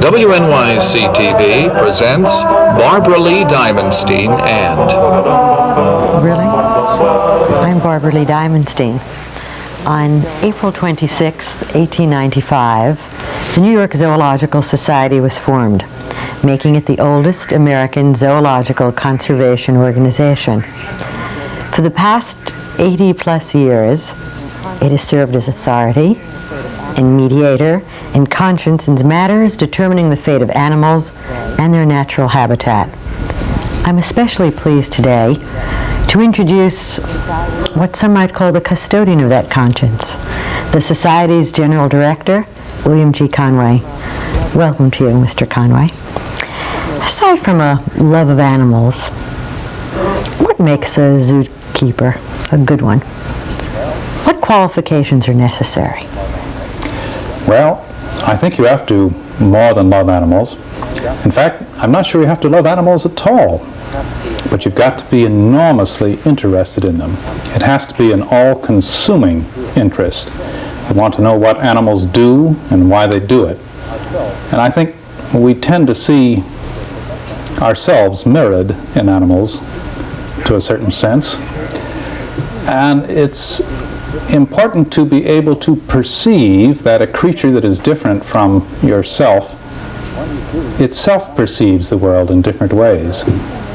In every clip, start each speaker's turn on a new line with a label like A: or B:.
A: WNYC-TV presents Barbara Lee Diamonstein and...
B: Really? I'm Barbara Lee Diamonstein. On April 26, 1895, the New York Zoological Society was formed, making it the oldest American zoological conservation organization. For the past 80-plus years, it has served as authority and mediator and conscience in matters determining the fate of animals and their natural habitat. I'm especially pleased today to introduce what some might call the custodian of that conscience, the Society's General Director, William G. Conway. Welcome to you, Mr. Conway. Aside from a love of animals, what makes a zookeeper a good one? What qualifications are necessary?
C: Well, I think you have to more than love animals. In fact, I'm not sure you have to love animals at all. But you've got to be enormously interested in them. It has to be an all-consuming interest. You want to know what animals do and why they do it. And I think we tend to see ourselves mirrored in animals to a certain sense. And it's important to be able to perceive that a creature that is different from yourself itself perceives the world in different ways.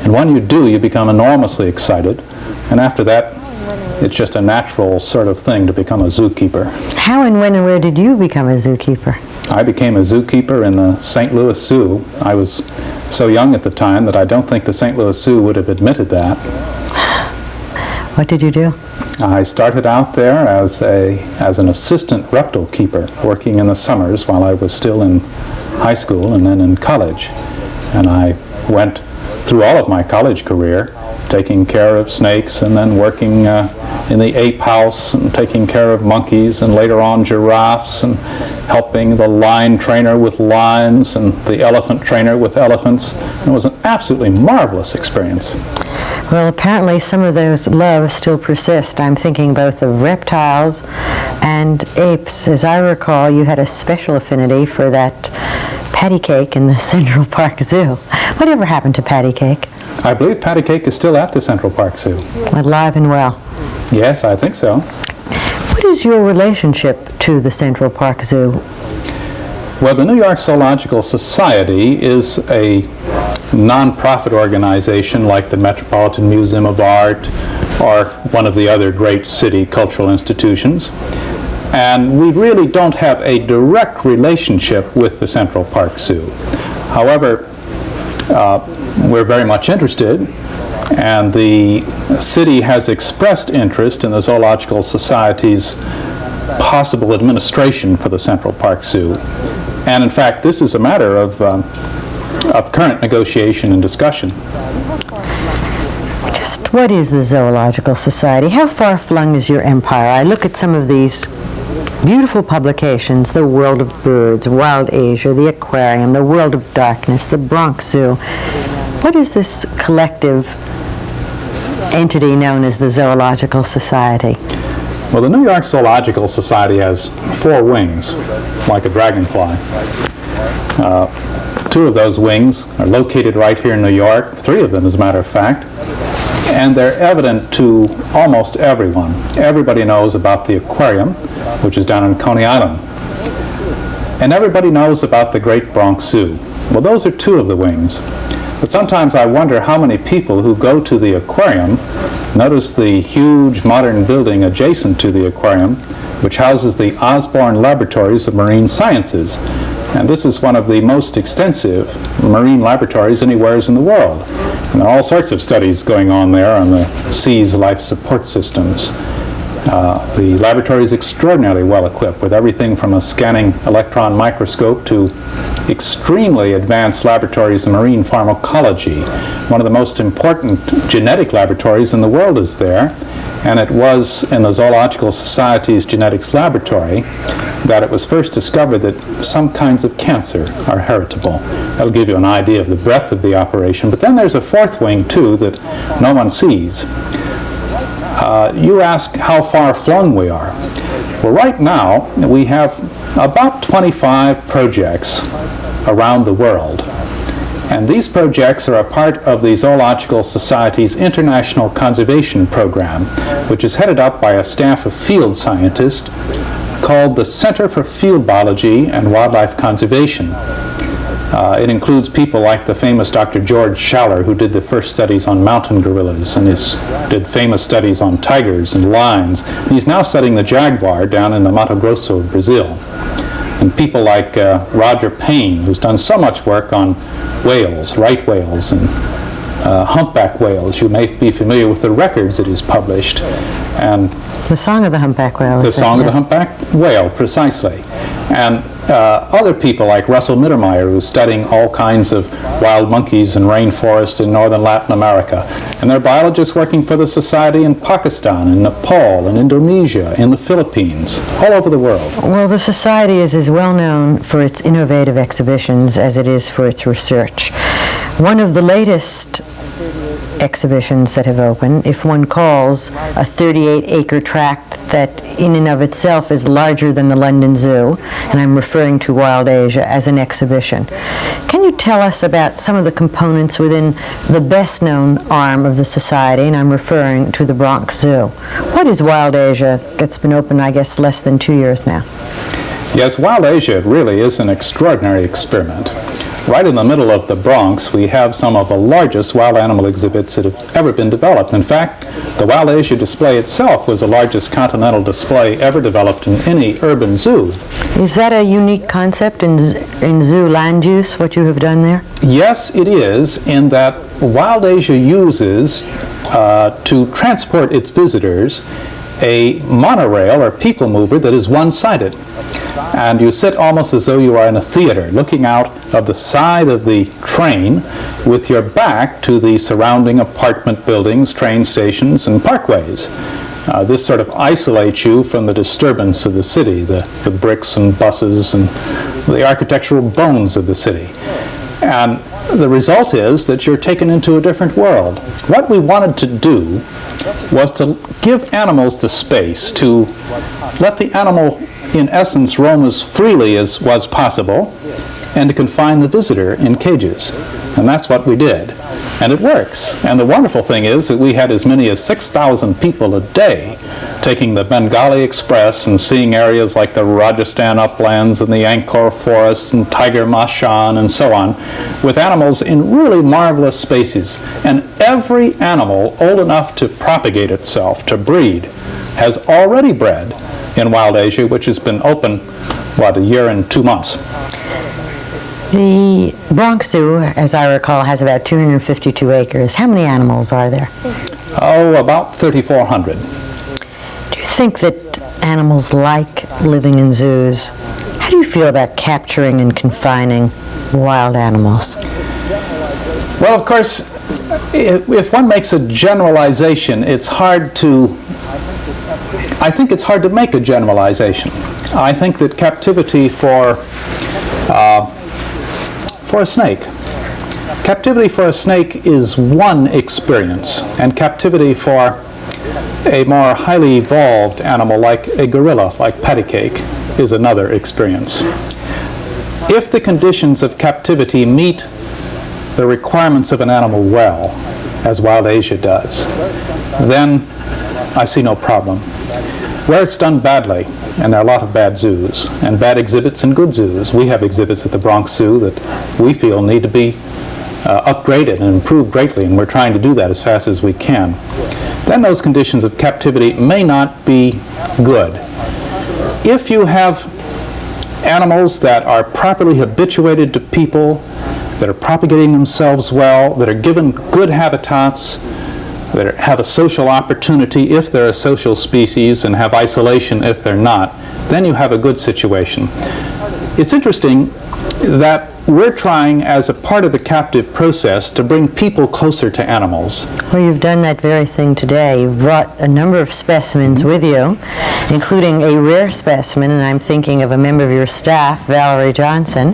C: And when you do, you become enormously excited. And after that, it's just a natural sort of thing to become a zookeeper.
B: How and when and where did you become a zookeeper?
C: I became a zookeeper in the St. Louis Zoo. I was so young at the time that I don't think the St. Louis Zoo would have admitted that.
B: What did you do?
C: I started out there as an assistant reptile keeper, working in the summers while I was still in high school and then in college. And I went through all of my college career, taking care of snakes and then working in the ape house and taking care of monkeys and later on giraffes and helping the lion trainer with lions and the elephant trainer with elephants. It was an absolutely marvelous experience.
B: Well, apparently some of those loves still persist. I'm thinking both of reptiles and apes. As I recall, you had a special affinity for that patty cake in the Central Park Zoo. Whatever happened to patty cake?
C: I believe patty cake is still at the Central Park Zoo.
B: Alive and well?
C: Yes, I think so.
B: What is your relationship to the Central Park Zoo?
C: Well, the New York Zoological Society is a non-profit organization like the Metropolitan Museum of Art or one of the other great city cultural institutions. And we really don't have a direct relationship with the Central Park Zoo. However, we're very much interested, and the city has expressed interest in the Zoological Society's possible administration for the Central Park Zoo. And in fact, this is a matter of current negotiation and discussion.
B: Just what is the Zoological Society? How far-flung is your empire? I look at some of these beautiful publications, The World of Birds, Wild Asia, The Aquarium, The World of Darkness, The Bronx Zoo. What is this collective entity known as the Zoological Society?
C: Well, the New York Zoological Society has 4 wings, like a dragonfly. 2 of those wings are located right here in New York, 3 of them as a matter of fact, and they're evident to almost everyone. Everybody knows about the aquarium, which is down in Coney Island. And everybody knows about the Great Bronx Zoo. Well, those are 2 of the wings. But sometimes I wonder how many people who go to the aquarium notice the huge modern building adjacent to the aquarium, which houses the Osborne Laboratories of Marine Sciences. And this is one of the most extensive marine laboratories anywhere in the world. And there are all sorts of studies going on there on the sea's life support systems. The laboratory is extraordinarily well equipped with everything from a scanning electron microscope to extremely advanced laboratories in marine pharmacology. One of the most important genetic laboratories in the world is there, and it was in the Zoological Society's genetics laboratory that it was first discovered that some kinds of cancer are heritable. That'll give you an idea of the breadth of the operation. But then there's a fourth wing, too, that no one sees. You ask how far flung we are. Well, right now, we have about 25 projects around the world. And these projects are a part of the Zoological Society's International Conservation Program, which is headed up by a staff of field scientists called the Center for Field Biology and Wildlife Conservation. It includes people like the famous Dr. George Schaller, who did the first studies on mountain gorillas and did famous studies on tigers and lions. And he's now studying the jaguar down in the Mato Grosso of Brazil. And people like Roger Payne, who's done so much work on whales, right whales, and humpback whales. You may be familiar with the records that he's published. And
B: The Song of the Humpback Whale.
C: The Song of the Humpback Whale, precisely. And other people like Russell Mittermeier, who's studying all kinds of wild monkeys and rainforests in northern Latin America. And there are biologists working for the Society in Pakistan, in Nepal, in Indonesia, in the Philippines, all over the world.
B: Well, the Society is as well known for its innovative exhibitions as it is for its research. One of the latest exhibitions that have opened, if one calls a 38-acre tract that in and of itself is larger than the London Zoo, and I'm referring to Wild Asia, as an exhibition. Can you tell us about some of the components within the best-known arm of the Society, and I'm referring to the Bronx Zoo? What is Wild Asia that's been open, I guess, less than 2 years now?
C: Yes, Wild Asia really is an extraordinary experiment. Right in the middle of the Bronx, we have some of the largest wild animal exhibits that have ever been developed. In fact, the Wild Asia display itself was the largest continental display ever developed in any urban zoo.
B: Is that a unique concept in zoo land use, what you have done there?
C: Yes, it is, in that Wild Asia uses, to transport its visitors, a monorail or people mover that is one-sided. And you sit almost as though you are in a theater, looking out of the side of the train with your back to the surrounding apartment buildings, train stations, and parkways. This sort of isolates you from the disturbance of the city, the bricks and buses and the architectural bones of the city. And the result is that you're taken into a different world. What we wanted to do was to give animals the space to let the animal, in essence, roam as freely as was possible, and to confine the visitor in cages. And that's what we did. And it works. And the wonderful thing is that we had as many as 6,000 people a day taking the Bengali Express and seeing areas like the Rajasthan uplands and the Angkor forests and Tiger Mashan and so on, with animals in really marvelous spaces. And every animal old enough to propagate itself, to breed, has already bred in Wild Asia, which has been open, what, a year and 2 months.
B: The Bronx Zoo, as I recall, has about 252 acres. How many animals are there?
C: Oh, about 3,400.
B: Do you think that animals like living in zoos? How do you feel about capturing and confining wild animals?
C: Well, of course, if one makes a generalization, it's hard to, I think it's hard to make a generalization. I think that captivity for a snake. Captivity for a snake is one experience, and captivity for a more highly evolved animal like a gorilla, like patty cake, is another experience. If the conditions of captivity meet the requirements of an animal well, as Wild Asia does, then I see no problem. Where it's done badly, and there are a lot of bad zoos, and bad exhibits and good zoos. We have exhibits at the Bronx Zoo that we feel need to be upgraded and improved greatly, and we're trying to do that as fast as we can. Then those conditions of captivity may not be good. If you have animals that are properly habituated to people, that are propagating themselves well, that are given good habitats, that have a social opportunity if they're a social species and have isolation if they're not, then you have a good situation. It's interesting that we're trying, as a part of the captive process, to bring people closer to animals.
B: Well, you've done that very thing today. You've brought a number of specimens with you, including a rare specimen, and I'm thinking of a member of your staff, Valerie Johnson,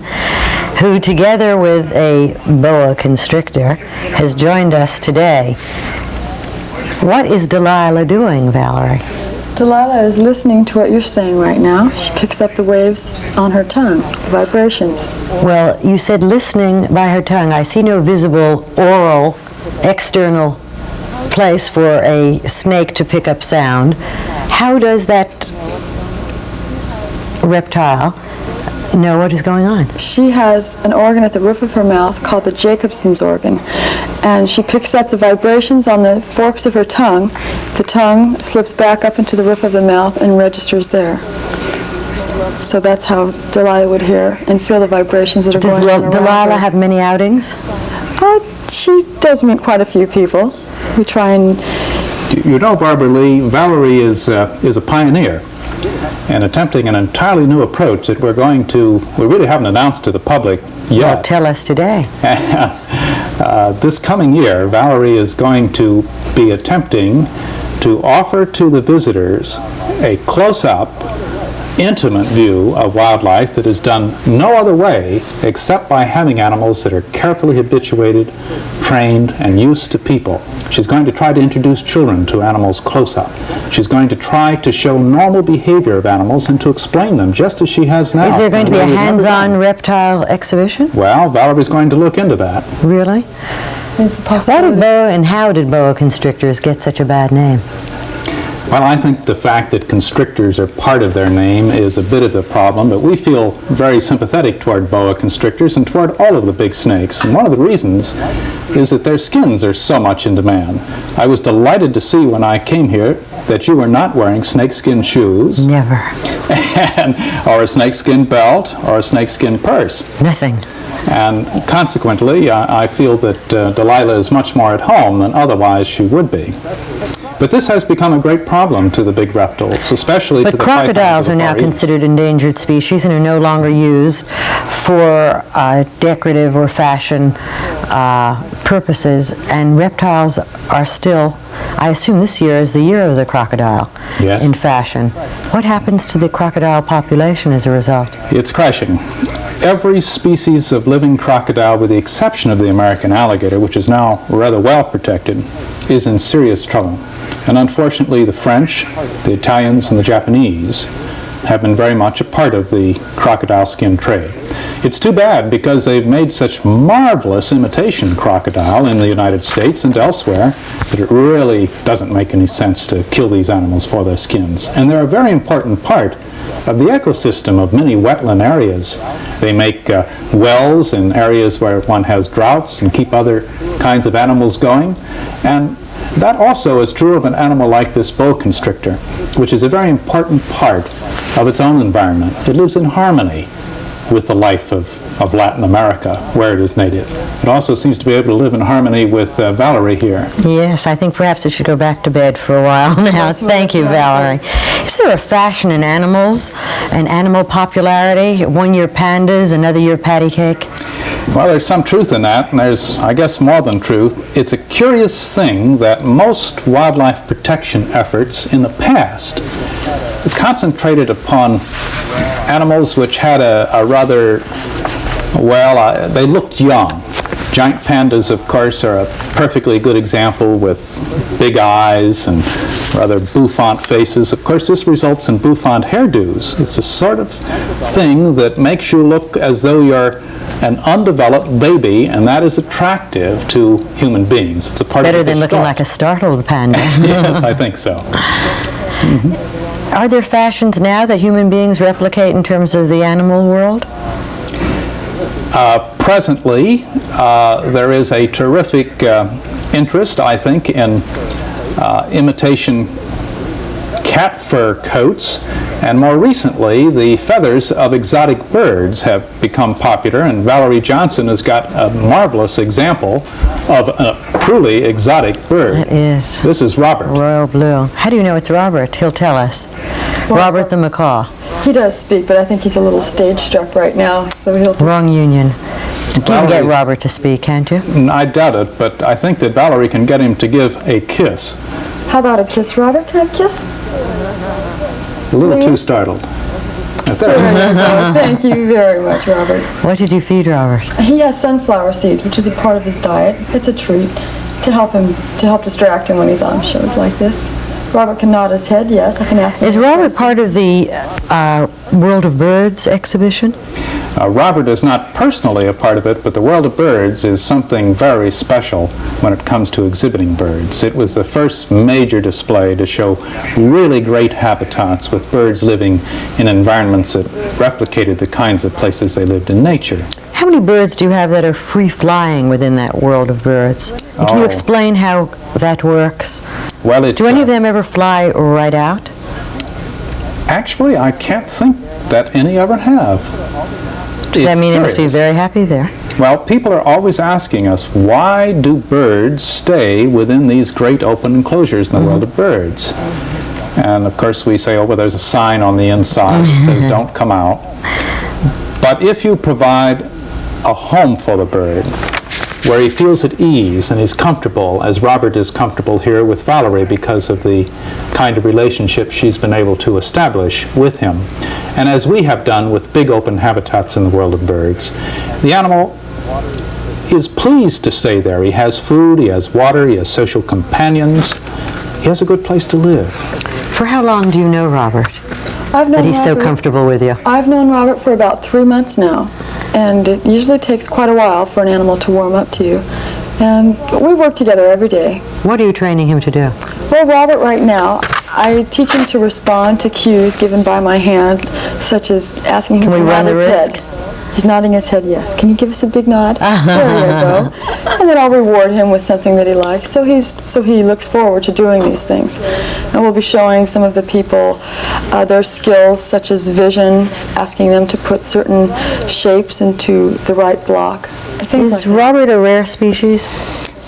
B: who, together with a boa constrictor, has joined us today. What is Delilah doing, Valerie?
D: Delilah is listening to what you're saying right now. She picks up the waves on her tongue, the vibrations.
B: Well, you said listening by her tongue. I see no visible oral, external place for a snake to pick up sound. How does that reptile know what is going on?
D: She has an organ at the roof of her mouth called the Jacobson's organ, and she picks up the vibrations on the forks of her tongue. The tongue slips back up into the roof of the mouth and registers there. So that's how Delilah would hear and feel the vibrations that are
B: Does
D: going on around
B: Delilah
D: her.
B: have many outings?
D: She does meet quite a few people. We try and...
C: You know, Barbara Lee, Valerie is a pioneer in attempting an entirely new approach that we really haven't announced to the public yet.
B: Well, tell us today.
C: This coming year, Valerie is going to be attempting to offer to the visitors a close-up, intimate view of wildlife that is done no other way except by having animals that are carefully habituated, trained, and used to people. She's going to try to introduce children to animals close up. She's going to try to show normal behavior of animals and to explain them just as she has now.
B: Is there going to be a
C: We've never
B: hands-on
C: done.
B: reptile exhibition?
C: Well, Valerie's going to look into that.
B: Really?
D: It's a
B: Why
D: possibility.
B: did boa and how did boa constrictors get such a bad name?
C: Well, I think the fact that constrictors are part of their name is a bit of the problem, but we feel very sympathetic toward boa constrictors and toward all of the big snakes. And one of the reasons is that their skins are so much in demand. I was delighted to see when I came here that you were not wearing snakeskin shoes
B: Never.
C: or a snakeskin belt or a snakeskin purse.
B: Nothing.
C: And consequently, I feel that Delilah is much more at home than otherwise she would be. But this has become a great problem to the big reptiles, especially to
B: But
C: the
B: crocodiles
C: pythons
B: are
C: of the
B: now
C: Far East.
B: considered endangered species and are no longer used for decorative or fashion purposes, and reptiles are still, I assume this year is the year of the crocodile
C: Yes.
B: in fashion. What happens to the crocodile population as a result?
C: It's crashing. Every species of living crocodile, with the exception of the American alligator, which is now rather well protected, is in serious trouble. And unfortunately, the French, the Italians, and the Japanese have been very much a part of the crocodile skin trade. It's too bad because they've made such marvelous imitation crocodile in the United States and elsewhere that it really doesn't make any sense to kill these animals for their skins. And they're a very important part of the ecosystem of many wetland areas. They make wells in areas where one has droughts and keep other kinds of animals going. And that also is true of an animal like this boa constrictor, which is a very important part of its own environment. It lives in harmony with the life of Latin America, where it is native. It also seems to be able to live in harmony with Valerie here.
B: Yes, I think perhaps it should go back to bed for a while now. Thank you, Valerie. Is there a fashion in animals, an animal popularity? One year pandas, another year patty cake?
C: Well, there's some truth in that, and there's, I guess, more than truth. It's a curious thing that most wildlife protection efforts in the past concentrated upon animals which had a rather, well, they looked young. Giant pandas, of course, are a perfectly good example with big eyes and rather bouffant faces. Of course, this results in bouffant hairdos. It's the sort of thing that makes you look as though you're an undeveloped baby, and that is attractive to human beings. It's a part
B: Better
C: of the
B: than looking like a startled panda.
C: Yes, I think so.
B: Are there fashions now that human beings replicate in terms of the animal world?
C: Presently, there is a terrific interest, I think, in imitation cat fur coats And more recently, the feathers of exotic birds have become popular, and Valerie Johnson has got a marvelous example of a truly exotic bird.
B: It is.
C: This is Robert.
B: Royal blue. How do you know it's Robert? He'll tell us. Robert the macaw.
D: He does speak, but I think he's a little stage struck right now, so he'll just...
B: Wrong union. You can get Robert to speak, can't you?
C: I doubt it, but I think that Valerie can get him to give a kiss.
D: How about a kiss, Robert? Can I have a kiss?
C: A little too startled. There
D: There you go. Thank you very much, Robert.
B: What did you feed Robert?
D: He has sunflower seeds, which is a part of his diet. It's a treat to help distract him when he's on shows like this. Robert can nod his head, yes. I can ask him.
B: Is Robert part of the World of Birds exhibition?
C: Robert is not personally a part of it, but the World of Birds is something very special when it comes to exhibiting birds. It was the first major display to show really great habitats with birds living in environments that replicated the kinds of places they lived in nature.
B: How many birds do you have that are free-flying within that World of Birds? And can you explain how that works?
C: Well, it's,
B: Do any of them ever fly right out?
C: actually, I can't think that any ever have.
B: Does that mean they must be very happy there?
C: Well, people are always asking us, why do birds stay within these great open enclosures in the world of birds? And of course we say, oh, well, there's a sign on the inside that says don't come out. But if you provide a home for the bird where he feels at ease and is comfortable, as Robert is comfortable here with Valerie because of the kind of relationship she's been able to establish with him, and as we have done with big open habitats in the world of birds, the animal is pleased to stay there. He has food, he has water, he has social companions. He has a good place to live.
B: For how long do you know Robert,
D: I've known
B: that he's so
D: Robert-
B: comfortable with you?
D: I've known Robert for about 3 months now, and it usually takes quite a while for an animal to warm up to you. And we work together every day.
B: What are you training him to do?
D: Well, Robert, right now, I teach him to respond to cues given by my hand, such as asking him
B: Can
D: to
B: we run
D: nod
B: the
D: his
B: risk?
D: head. He's nodding his head, yes. Can you give us a big nod? There you go. And then I'll reward him with something that he likes. So he looks forward to doing these things. And we'll be showing some of the people their skills, such as vision, asking them to put certain shapes into the right block. Things like
B: Is
D: that.
B: Robert a rare species?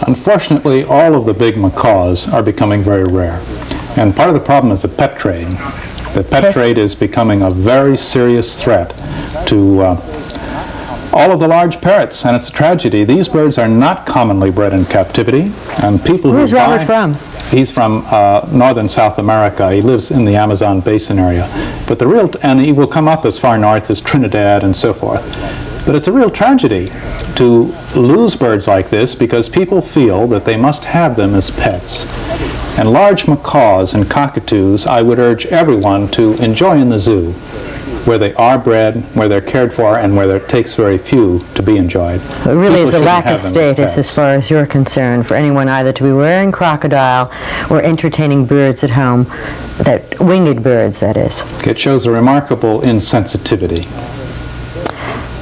C: Unfortunately, all of the big macaws are becoming very rare. And part of the problem is the pet trade. The pet trade is becoming a very serious threat to all of the large parrots, and it's a tragedy. These birds are not commonly bred in captivity, and people
B: Where's
C: who buy...
B: Robert from?
C: He's from northern South America. He lives in the Amazon basin area. But and he will come up as far north as Trinidad and so forth. But it's a real tragedy to lose birds like this because people feel that they must have them as pets. And large macaws and cockatoos, I would urge everyone to enjoy in the zoo, where they are bred, where they're cared for, and where there takes very few to be enjoyed.
B: It really is a
C: People
B: lack
C: shouldn't
B: of
C: have them as
B: status
C: pets.
B: as far as you're concerned for anyone either to be wearing crocodile or entertaining birds at home, that winged birds, that is.
C: It shows a remarkable insensitivity.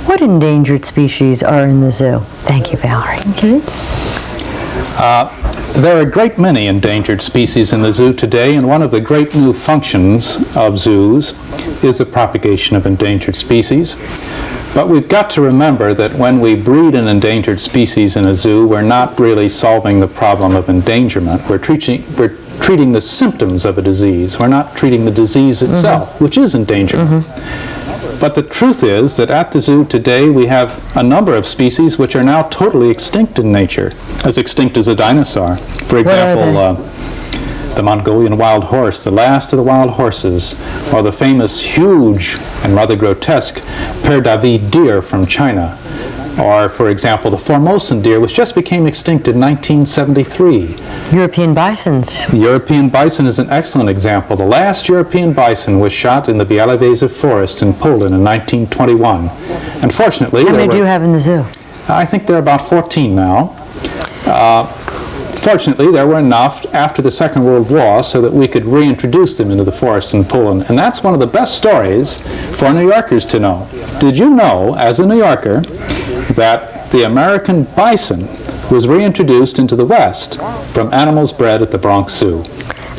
B: What endangered species are in the zoo? Thank you, Valerie.
D: Okay.
C: There are a great many endangered species in the zoo today, and one of the great new functions of zoos is the propagation of endangered species. But we've got to remember that when we breed an endangered species in a zoo, we're not really solving the problem of endangerment. We're treating the symptoms of a disease. We're not treating the disease itself, which is endangerment. But the truth is that at the zoo today we have a number of species which are now totally extinct in nature, as extinct as a dinosaur. For example, the Mongolian wild horse, the last of the wild horses, or the famous huge and rather grotesque Père David deer from China, or, for example, the Formosan deer, which just became extinct in 1973.
B: European bisons.
C: The European bison is an excellent example. The last European bison was shot in the Białowieża forest in Poland in 1921. Unfortunately,
B: How many do you have in the zoo?
C: I think there are about 14 now. Fortunately, there were enough after the Second World War so that we could reintroduce them into the forests in Poland. And that's one of the best stories for New Yorkers to know. Did you know, as a New Yorker, that the American bison was reintroduced into the West from animals bred at the Bronx Zoo?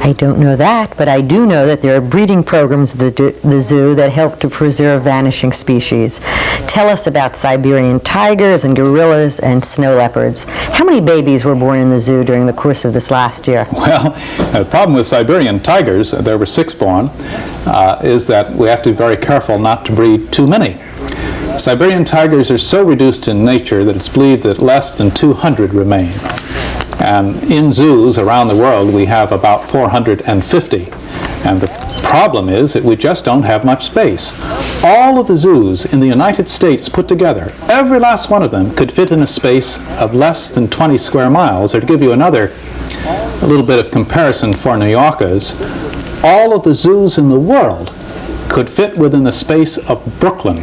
B: I don't know that, but I do know that there are breeding programs at the zoo that help to preserve vanishing species. Tell us about Siberian tigers and gorillas and snow leopards. How many babies were born in the zoo during the course of this last year?
C: Well, the problem with Siberian tigers, there were 6 born, is that we have to be very careful not to breed too many. Siberian tigers are so reduced in nature that it's believed that less than 200 remain. And in zoos around the world, we have about 450. And the problem is that we just don't have much space. All of the zoos in the United States put together, every last one of them could fit in a space of less than 20 square miles. Or to give you a little bit of comparison for New Yorkers, all of the zoos in the world could fit within the space of Brooklyn,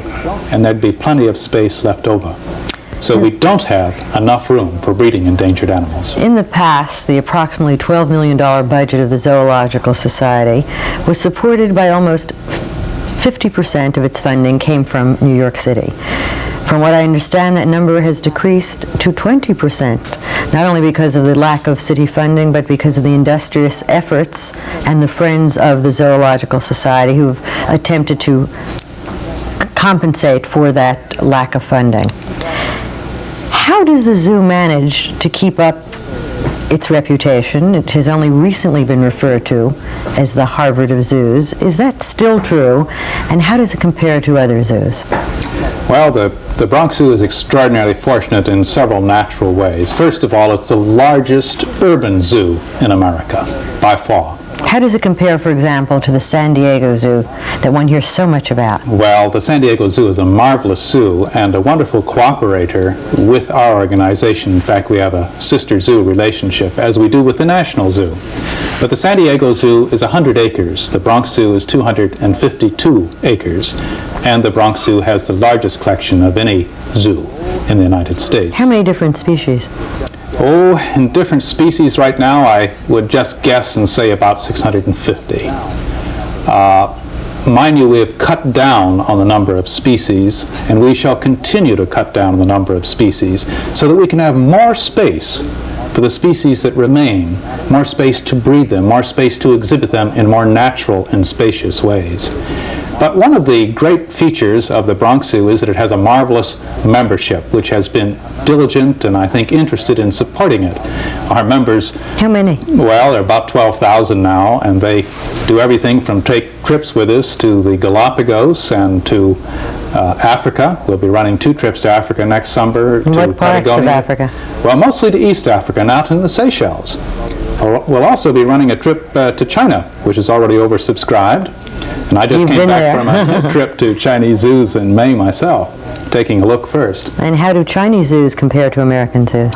C: and there'd be plenty of space left over. So we don't have enough room for breeding endangered animals.
B: In the past, the approximately $12 million budget of the Zoological Society was supported by almost 50% of its funding came from New York City. From what I understand, that number has decreased to 20%, not only because of the lack of city funding, but because of the industrious efforts and the friends of the Zoological Society who've attempted to compensate for that lack of funding. How does the zoo manage to keep up its reputation? It has only recently been referred to as the Harvard of zoos. Is that still true? And how does it compare to other zoos?
C: Well, the Bronx Zoo is extraordinarily fortunate in several natural ways. First of all, it's the largest urban zoo in America, by far.
B: How does it compare, for example, to the San Diego Zoo that one hears so much about?
C: Well, the San Diego Zoo is a marvelous zoo and a wonderful cooperator with our organization. In fact, we have a sister zoo relationship, as we do with the National Zoo. But the San Diego Zoo is 100 acres. The Bronx Zoo is 252 acres. And the Bronx Zoo has the largest collection of any zoo in the United States.
B: How many different species?
C: Oh, in different species right now, I would just guess and say about 650. Mind you, we have cut down on the number of species, and we shall continue to cut down on the number of species so that we can have more space for the species that remain, more space to breed them, more space to exhibit them in more natural and spacious ways. But one of the great features of the Bronx Zoo is that it has a marvelous membership, which has been diligent and I think interested in supporting it. Our members...
B: How many?
C: Well, there are about 12,000 now, and they do everything from take trips with us to the Galapagos and to Africa. We'll be running 2 trips to Africa next summer.
B: And what parts of Africa?
C: Well, mostly to East Africa and out in the Seychelles. We'll also be running a trip to China, which is already oversubscribed. And I just came back from a trip to Chinese zoos in May myself, taking a look first.
B: And how do Chinese zoos compare to American zoos?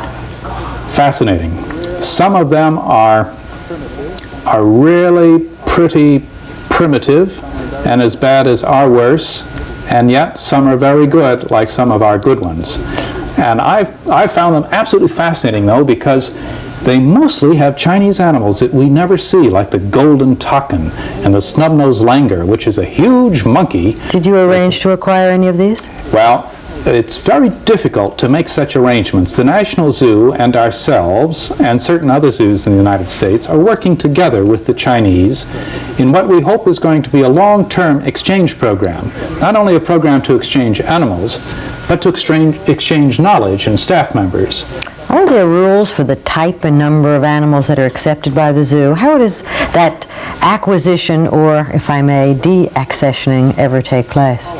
C: Fascinating. Some of them are really pretty primitive and as bad as our worse, and yet some are very good, like some of our good ones. And I found them absolutely fascinating, though, because they mostly have Chinese animals that we never see, like the golden takin and the snub-nosed langur, which is a huge monkey.
B: Did you arrange to acquire any of these?
C: Well, it's very difficult to make such arrangements. The National Zoo and ourselves and certain other zoos in the United States are working together with the Chinese in what we hope is going to be a long-term exchange program. Not only a program to exchange animals, but to exchange knowledge and staff members.
B: Are there rules for the type and number of animals that are accepted by the zoo? How does that acquisition, or, if I may, de-accessioning ever take place?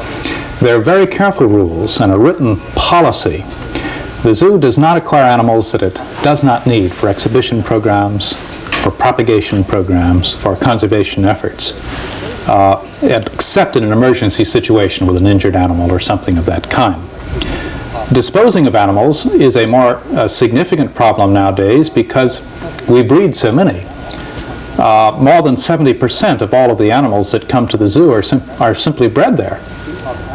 C: There are very careful rules and a written policy. The zoo does not acquire animals that it does not need for exhibition programs, for propagation programs, for conservation efforts, except in an emergency situation with an injured animal or something of that kind. Disposing of animals is a more significant problem nowadays because we breed so many. More than 70% of all of the animals that come to the zoo are simply bred there.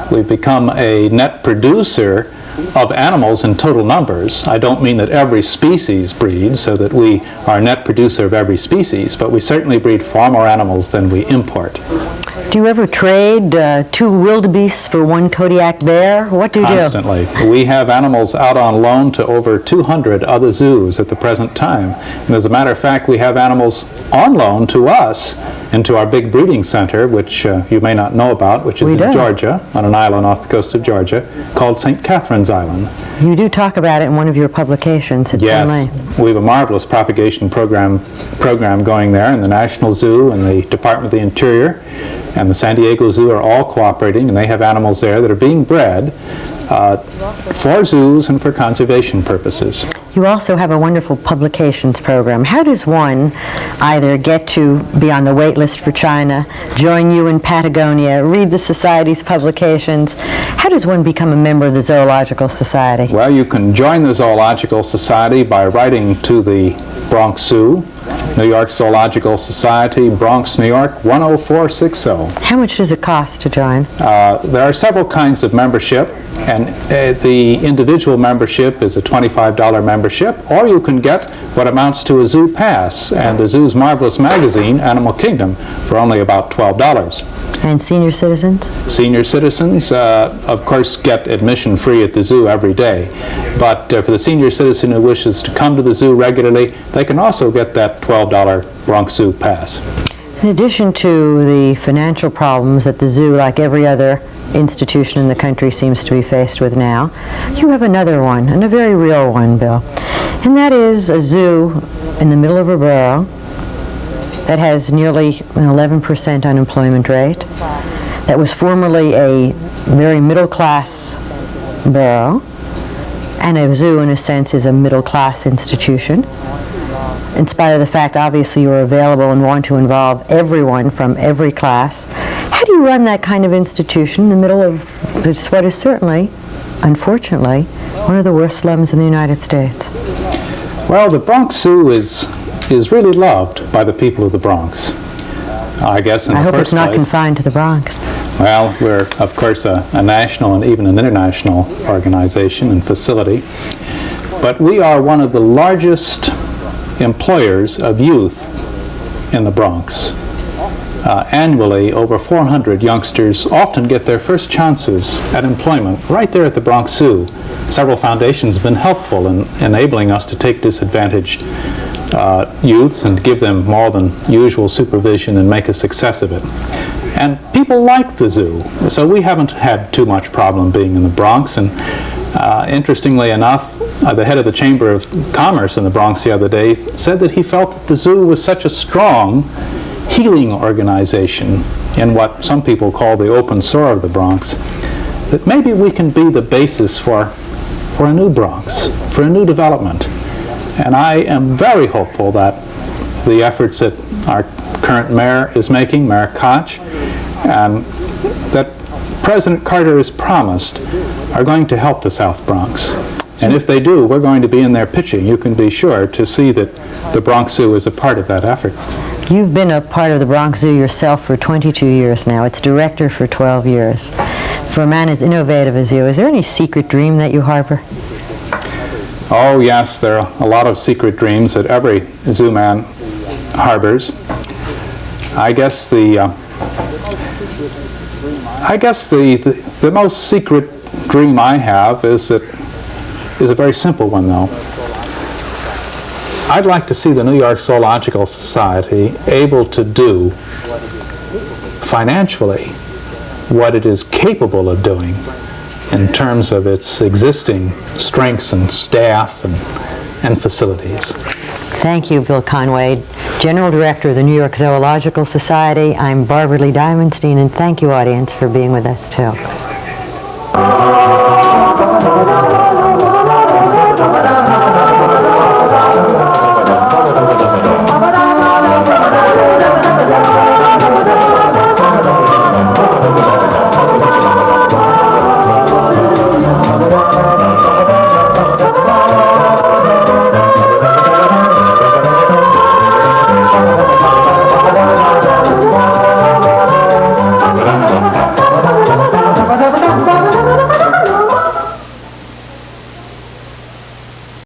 C: We've become a net producer of animals in total numbers. I don't mean that every species breeds so that we are a net producer of every species, but we certainly breed far more animals than we import.
B: Do you ever trade 2 wildebeests for 1 Kodiak bear? What do you do?
C: Constantly. We have animals out on loan to over 200 other zoos at the present time. And as a matter of fact, we have animals on loan to us and to our big breeding center, which you may not know about, which is in Georgia, on an island off the coast of Georgia, called St. Catherine's Island.
B: You do talk about it in one of your publications. It's
C: Yes, we have a marvelous propagation program going there, and the National Zoo and the Department of the Interior and the San Diego Zoo are all cooperating, and they have animals there that are being bred for zoos and for conservation purposes.
B: You also have a wonderful publications program. How does one either get to be on the wait list for China, join you in Patagonia, read the Society's publications? How does one become a member of the Zoological Society?
C: Well, you can join the Zoological Society by writing to the Bronx Zoo, New York Zoological Society, Bronx, New York, 10460.
B: How much does it cost to join?
C: There are several kinds of membership, and the individual membership is a $25 membership, or you can get what amounts to a zoo pass and the zoo's marvelous magazine, Animal Kingdom, for only about $12.
B: And senior citizens?
C: Senior citizens, of course, get admission free at the zoo every day. But for the senior citizen who wishes to come to the zoo regularly, they can also get that $12 Bronx Zoo pass.
B: In addition to the financial problems that the zoo, like every other institution in the country, seems to be faced with now, you have another one, and a very real one, Bill. And that is a zoo in the middle of a borough that has nearly an 11% unemployment rate, that was formerly a very middle-class borough, and a zoo, in a sense, is a middle-class institution. In spite of the fact, obviously, you're available and want to involve everyone from every class. How do you run that kind of institution in the middle of what is certainly, unfortunately, one of the worst slums in the United States?
C: Well, the Bronx Zoo is really loved by the people of the Bronx. I guess in the first place.
B: I hope it's not confined to the Bronx.
C: Well, we're, of course, a national and even an international organization and facility. But we are one of the largest employers of youth in the Bronx. Annually, over 400 youngsters often get their first chances at employment right there at the Bronx Zoo. Several foundations have been helpful in enabling us to take disadvantaged youths and give them more than usual supervision and make a success of it. And people like the zoo, so we haven't had too much problem being in the Bronx. And interestingly enough, the head of the Chamber of Commerce in the Bronx the other day said that he felt that the zoo was such a strong healing organization in what some people call the open sore of the Bronx, that maybe we can be the basis for a new Bronx, for a new development. And I am very hopeful that the efforts that our current mayor is making, Mayor Koch, and that President Carter has promised are going to help the South Bronx. And if they do, we're going to be in there pitching. You can be sure to see that the Bronx Zoo is a part of that effort.
B: You've been a part of the Bronx Zoo yourself for 22 years now. Its director for 12 years. For a man as innovative as you, is there any secret dream that you harbor?
C: Oh yes, there are a lot of secret dreams that every zoo man harbors. I guess the most secret dream I have is a very simple one, though. I'd like to see the New York Zoological Society able to do financially what it is capable of doing in terms of its existing strengths and staff and facilities.
B: Thank you, Bill Conway, General Director of the New York Zoological Society. I'm Barbara Lee Diamonstein, and thank you, audience, for being with us, too.